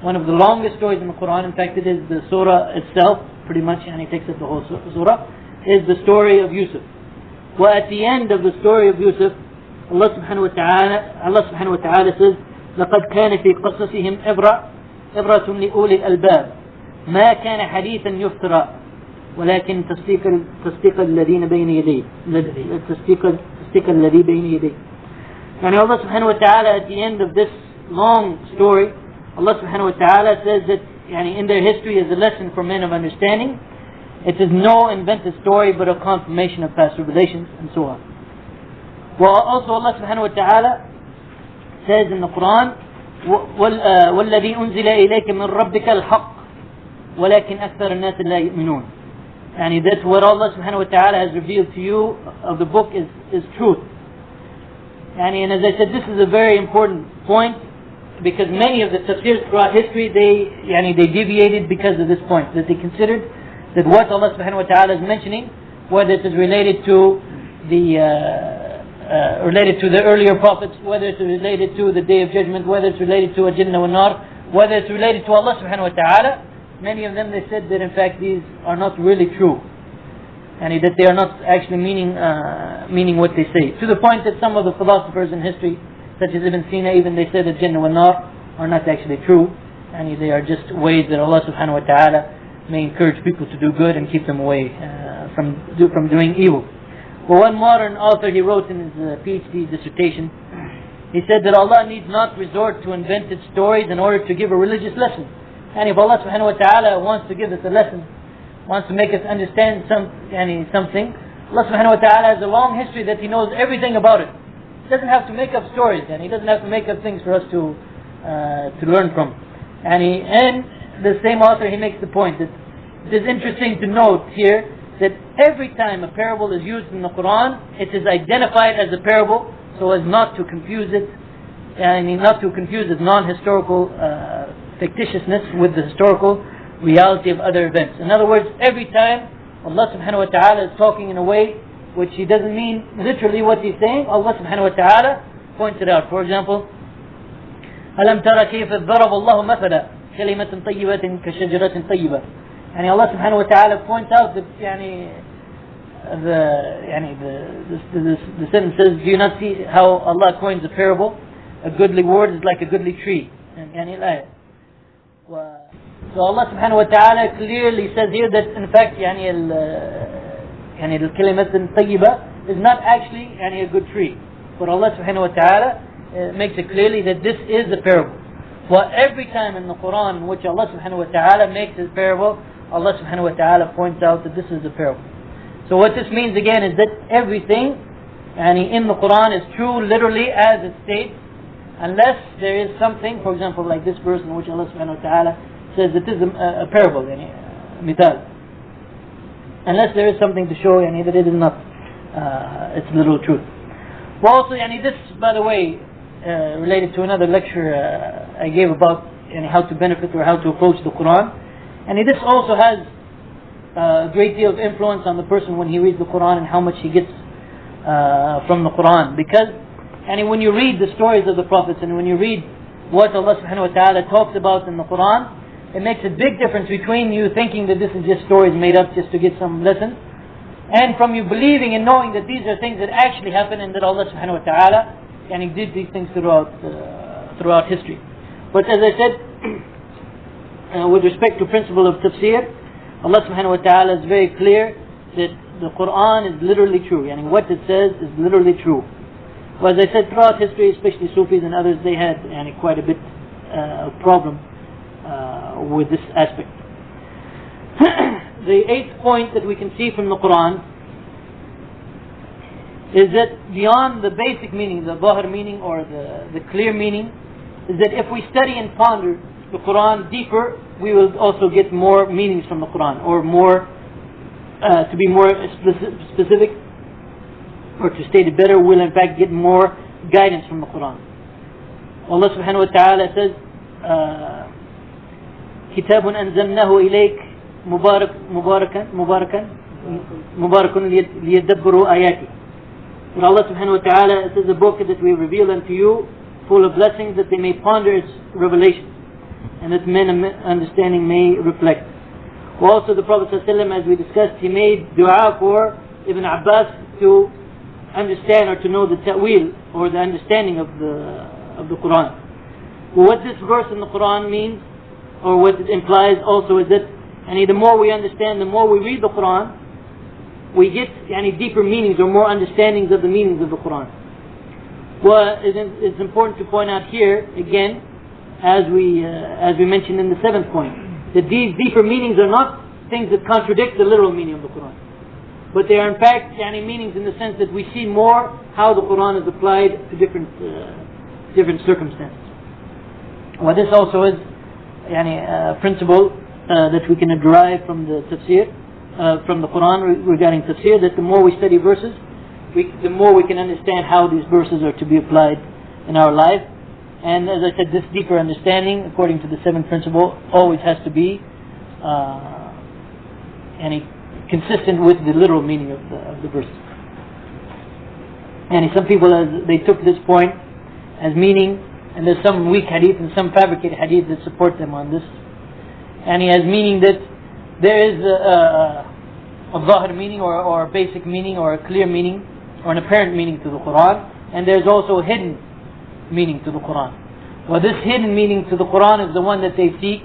[SPEAKER 1] one of the longest stories in the Qur'an, in fact it is the surah itself, pretty much, and he takes up the whole surah, is the story of Yusuf. Well, at the end of the story of Yusuf, Allah subhanahu wa ta'ala says, لَقَدْ كَانَ فِي قَصَصِهِمْ إِبْرَةٌ لِأُولِي الْأَلْبَابِ مَا كَانَ حَدِيثًا يُفْتَرَى ولكن تصديق الذين بين يديه تصديق الذي بين يديه. And Allah subhanahu wa ta'ala at the end of this long story, Allah subhanahu wa ta'ala says that in their history is a lesson for men of understanding. It is no invented story but a confirmation of past revelations, and so on. Well, also Allah subhanahu wa ta'ala says in the Quran, وَالَّذِي أُنزِلَ إِلَيْكَ مِنْ رَبِّكَ الْحَقِّ وَلَكِنْ أَكْثَرَ النَّاسِ لَا يُؤْمِنُونَ. And that's what Allah subhanahu wa ta'ala has revealed to you of the book is truth. And as I said, this is a very important point, because many of the tafsirs throughout history, they deviated because of this point, that they considered that what Allah subhanahu wa ta'ala is mentioning, whether it is related to the earlier prophets, whether it's related to the Day of Judgment, whether it's related to Jannah wa Nar, whether it's related to Allah subhanahu wa ta'ala, many of them they said that in fact these are not really true, and that they are not actually meaning what they say. To the point that some of the philosophers in history, such as Ibn Sina, even they said that Jannah wa Nar are not actually true, and they are just ways that Allah subhanahu wa ta'ala may encourage people to do good and keep them away from doing evil. Well, one modern author, he wrote in his PhD dissertation, he said that Allah needs not resort to invented stories in order to give a religious lesson. And if Allah subhanahu wa ta'ala wants to give us a lesson, wants to make us understand something, Allah subhanahu wa ta'ala has a long history that He knows everything about it. He doesn't have to make up stories, and He doesn't have to make up things for us to learn from. And the same author, he makes the point that it is interesting to note here that every time a parable is used in the Quran, it is identified as a parable so as not to confuse it, not to confuse its non-historical fictitiousness with the historical reality of other events. In other words, every time Allah subhanahu wa ta'ala is talking in a way which He doesn't mean literally what He's saying, Allah subhanahu wa ta'ala points it out. For example, أَلَمْ تَرَ كَيْفَ ضَرَبَ اللَّهُ مَثَلًا كَلِمَةً طَيِّبَةٍ كَشَجَرَةٍ طَيِّبَةٍ. And Allah subhanahu wa ta'ala points out that the sentence says, do you not see how Allah coins a parable? A goodly word is like a goodly tree. So Allah subhanahu wa ta'ala clearly says here that in fact الكلمة الطيبة is not actually a good tree. But Allah subhanahu wa ta'ala makes it clearly that this is a parable. Well, every time in the Quran in which Allah subhanahu wa ta'ala makes a parable, Allah subhanahu wa ta'ala points out that this is a parable. So what this means again is that everything in the Quran is true literally as it states, unless there is something, for example like this verse in which Allah subhanahu wa ta'ala says that this is a parable, mithal. Unless there is something to show that it is not its literal truth. Well, also this, by the way, related to another lecture I gave about how to benefit or how to approach the Quran. And this also has a great deal of influence on the person when he reads the Quran and how much he gets from the Quran. Because when you read the stories of the prophets and when you read what Allah subhanahu wa ta'ala talks about in the Qur'an, it makes a big difference between you thinking that this is just stories made up just to get some lessons, and from you believing and knowing that these are things that actually happen and that Allah subhanahu wa ta'ala did these things throughout history. But as I said, with respect to principle of tafseer, Allah subhanahu wa ta'ala is very clear that the Qur'an is literally true. What it says is literally true. Well, as I said, throughout history, especially Sufis and others, they had quite a bit of problem with this aspect. The eighth point that we can see from the Qur'an is that beyond the basic meaning, the zahir meaning or the clear meaning, is that if we study and ponder the Qur'an deeper, we will also get more meanings from the Qur'an, or more, to be more specific, or to state it better, we'll in fact get more guidance from the Qur'an. Allah subhanahu wa ta'ala says, كتاب أنزلناه إليك مبارك ليدبروا آياته. And Allah subhanahu wa ta'ala says, a book that we reveal unto you, full of blessings, that they may ponder its revelation, and that men understanding may reflect. Well, also the Prophet ﷺ, as we discussed, he made dua for Ibn Abbas to understand or to know the ta'wil, or the understanding of the Qur'an. Well, what this verse in the Qur'an means, or what it implies also, is that the more we understand, the more we read the Qur'an, we get deeper meanings or more understandings of the meanings of the Qur'an. Well, it's important to point out here again, as we mentioned in the seventh point, that these deeper meanings are not things that contradict the literal meaning of the Qur'an, but they are in fact meanings in the sense that we see more how the Qur'an is applied to different circumstances. Well, this also is a principle that we can derive from the tafsir, from the Qur'an regarding tafsir, that the more we study verses, the more we can understand how these verses are to be applied in our life. And as I said, this deeper understanding, according to the seventh principle, always has to be consistent with the literal meaning of the verses. And some people, they took this point as meaning, and there's some weak hadith and some fabricated hadith that support them on this, and he has meaning that there is a zahir meaning or a basic meaning or a clear meaning or an apparent meaning to the Qur'an, and there's also a hidden meaning to the Qur'an. Well, this hidden meaning to the Qur'an is the one that they seek,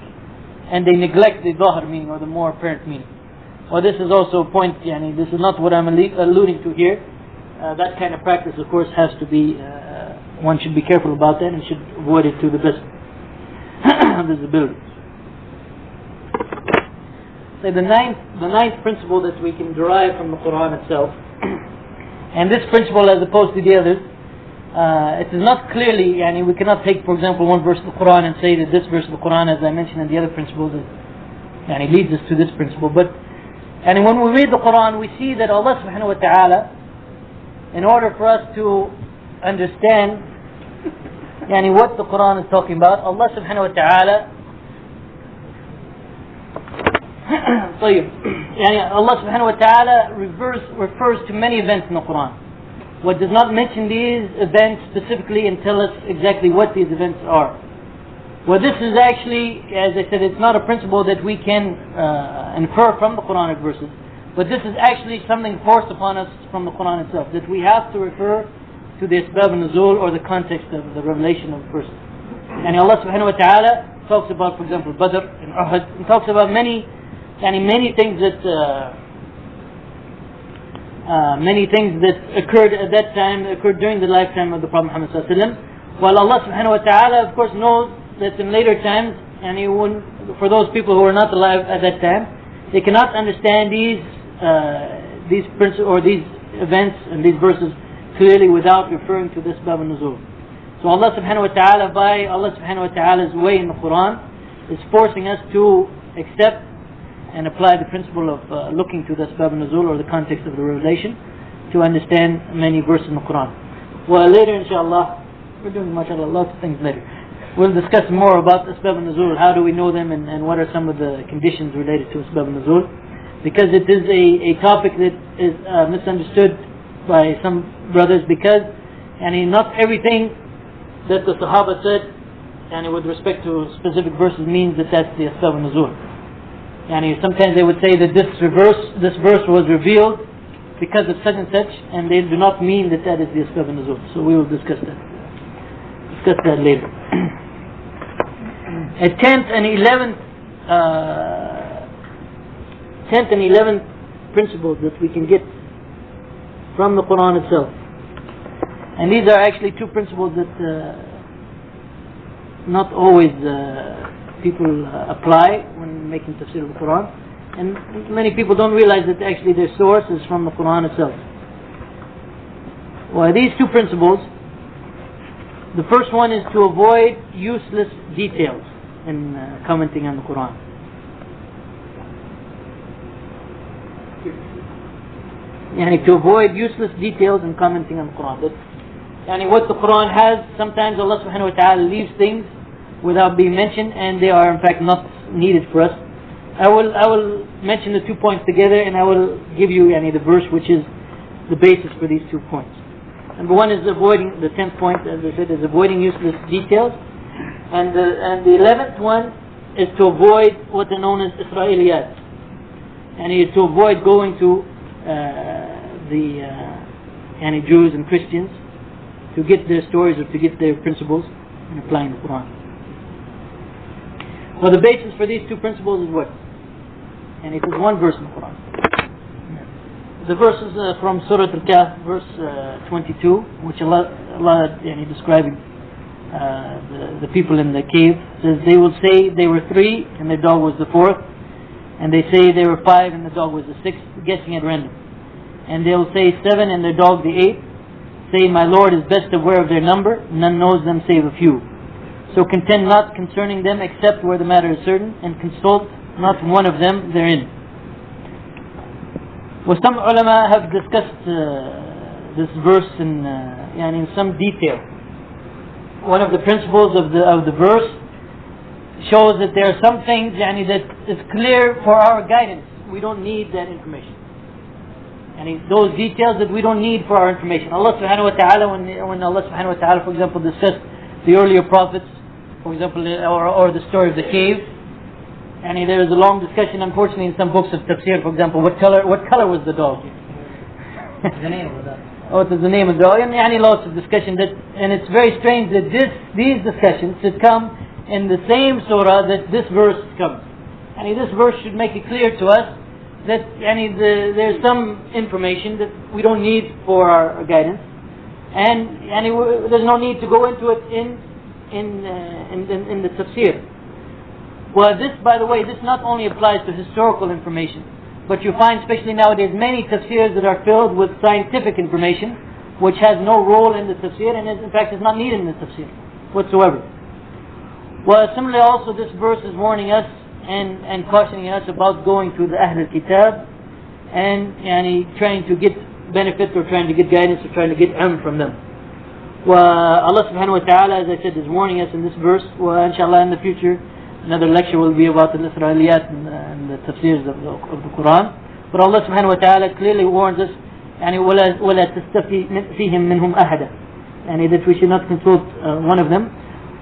[SPEAKER 1] and they neglect the zahir meaning or the more apparent meaning. Well, this is also a point, this is not what I'm alluding to here. That kind of practice, of course, has to be, one should be careful about that and should avoid it to the best of his ability. So the ninth principle that we can derive from the Qur'an itself, and this principle as opposed to the others, it is not clearly, we cannot take, for example, one verse of the Qur'an and say that this verse of the Qur'an, as I mentioned in the other principles, leads us to this principle. But when we read the Qur'an, we see that Allah subhanahu wa ta'ala, in order for us to understand what the Qur'an is talking about, Allah subhanahu wa ta'ala Allah subhanahu wa ta'ala refers to many events in the Qur'an. What does not mention these events specifically and tell us exactly what these events are. Well, this is actually, as I said, it's not a principle that we can infer from the Quranic verses, but this is actually something forced upon us from the Quran itself, that we have to refer to the asbab al-nuzul or the context of the revelation of the verses. And Allah subhanahu wa ta'ala talks about, for example, Badr and Uhud, and talks about many things that occurred at that time, occurred during the lifetime of the Prophet Muhammad sallallahu alaihi wasallam. While Allah subhanahu wa ta'ala, of course, knows that in later times, for those people who are not alive at that time, they cannot understand these events and these verses clearly without referring to this bab al-nuzul. So Allah subhanahu wa ta'ala, by Allah subhanahu wa ta'ala's way in the Quran, is forcing us to accept and apply the principle of looking to the asbab al-nuzul or the context of the revelation to understand many verses in the Quran. Well, later inshallah, we're doing mashallah lots of things later. We'll discuss more about asbab al-nuzul, how do we know them, and what are some of the conditions related to asbab al-nuzul, because it is a topic that is misunderstood by some brothers, because not everything that the Sahaba said and with respect to specific verses means that that's the asbab al-nuzul. Yani sometimes they would say that this verse was revealed because of such and such, and they do not mean that that is the asbab al-nuzul. So we will discuss that later. A 10th and 11th principles that we can get from the Qur'an itself. And these are actually two principles that not always people apply when making tafsir of the Qur'an. And many people don't realize that actually their source is from the Qur'an itself. Well, these two principles, the first one is to avoid useless details in commenting on the Qur'an. Yani to avoid useless details in commenting on the Qur'an. That, yani what the Qur'an has, sometimes Allah subhanahu wa ta'ala leaves things without being mentioned, and they are in fact not needed for us. I will mention the 2 points together, and I will give you the verse which is the basis for these 2 points. Number one is avoiding, the 10th point, as I said, is avoiding useless details. And the 11th one is to avoid what are known as Israeliyat. And it is to avoid going to the Jews and Christians to get their stories or to get their principles and applying the Quran. Well, the basis for these 2 principles is what? And it is one verse in the Quran. The verse is from Surah Al-Kahf, verse 22, which Allah describing the people in the cave. Says, they will say they were 3 and their dog was the 4th, and they say they were 5 and the dog was the 6th, guessing at random. And they will say 7 and their dog the 8th. Say, my Lord is best aware of their number, none knows them save a few. So contend not concerning them except where the matter is certain, and consult not one of them therein. Well, some ulama have discussed this verse in some detail. One of the principles of the verse shows that there are some things that is clear for our guidance. We don't need that information. And those details that we don't need for our information. Allah subhanahu wa ta'ala, when Allah subhanahu wa ta'ala, for example, discussed the earlier prophets, for example, or the story of the cave, and there is a long discussion, unfortunately, in some books of tafsir, for example, what color was the dog?
[SPEAKER 2] The name of the dog.
[SPEAKER 1] Oh, it is the name of the dog. And lots of discussion and it's very strange that these discussions should come in the same surah that this verse comes. This verse should make it clear to us that there's some information that we don't need for our guidance, and there's no need to go into it in the tafsir. Well, this, by the way, this not only applies to historical information, but you find, especially nowadays, many tafsirs that are filled with scientific information, which has no role in the tafsir, and in fact is not needed in the tafsir whatsoever. Well, similarly also this verse is warning us and cautioning us about going to the Ahl al-Kitab and trying to get benefit or trying to get guidance or trying to get from them. Well, Allah subhanahu wa ta'ala, as I said, is warning us in this verse. Well, inshallah, in the future, another lecture will be about the Israeliyat and the tafsirs of the Quran. But Allah subhanahu wa ta'ala clearly warns us, وَلَا تَسْتَفِي فِيهِمْ مِنْهُمْ أَحَدًا, that we should not consult one of them.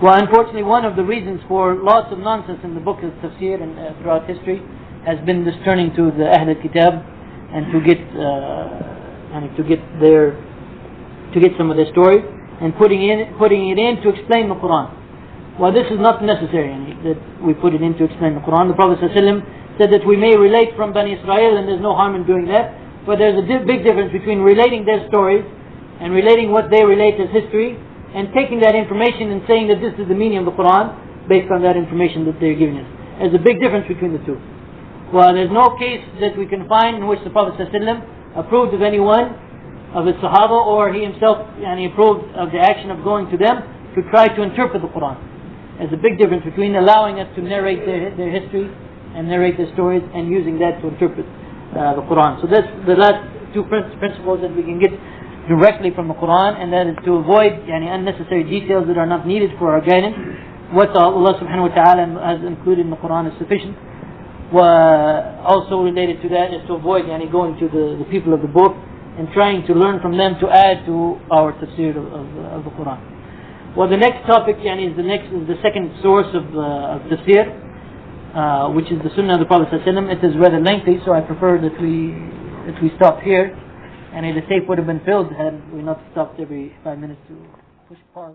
[SPEAKER 1] Well, unfortunately, one of the reasons for lots of nonsense in the book of tafsir and throughout history has been this turning to the Ahl al-Kitab and to get some of their story and putting it in to explain the Quran. Well, this is not necessary that we put it in to explain the Quran. The Prophet ﷺ said that we may relate from Bani Israel, and there's no harm in doing that, but there's a big difference between relating their stories and relating what they relate as history and taking that information and saying that this is the meaning of the Quran based on that information that they're giving us. There's a big difference between the two. Well, there's no case that we can find in which the Prophet ﷺ approved of anyone, of his Sahaba, or he himself approved of the action of going to them to try to interpret the Quran. There's a big difference between allowing us to narrate their history and narrate their stories and using that to interpret the Quran. So that's the last 2 principles that we can get directly from the Quran, and that is to avoid unnecessary details that are not needed for our guidance. What Allah subhanahu wa ta'ala has included in the Quran is sufficient. Also related to that is to avoid going to the people of the book and trying to learn from them to add to our tafsir of the Quran. Well, the next topic is the second source of Tafseer, which is the Sunnah of the Prophet ﷺ. It is rather lengthy, so I prefer that we stop here. And the tape would have been filled had we not stopped every 5 minutes to push pause.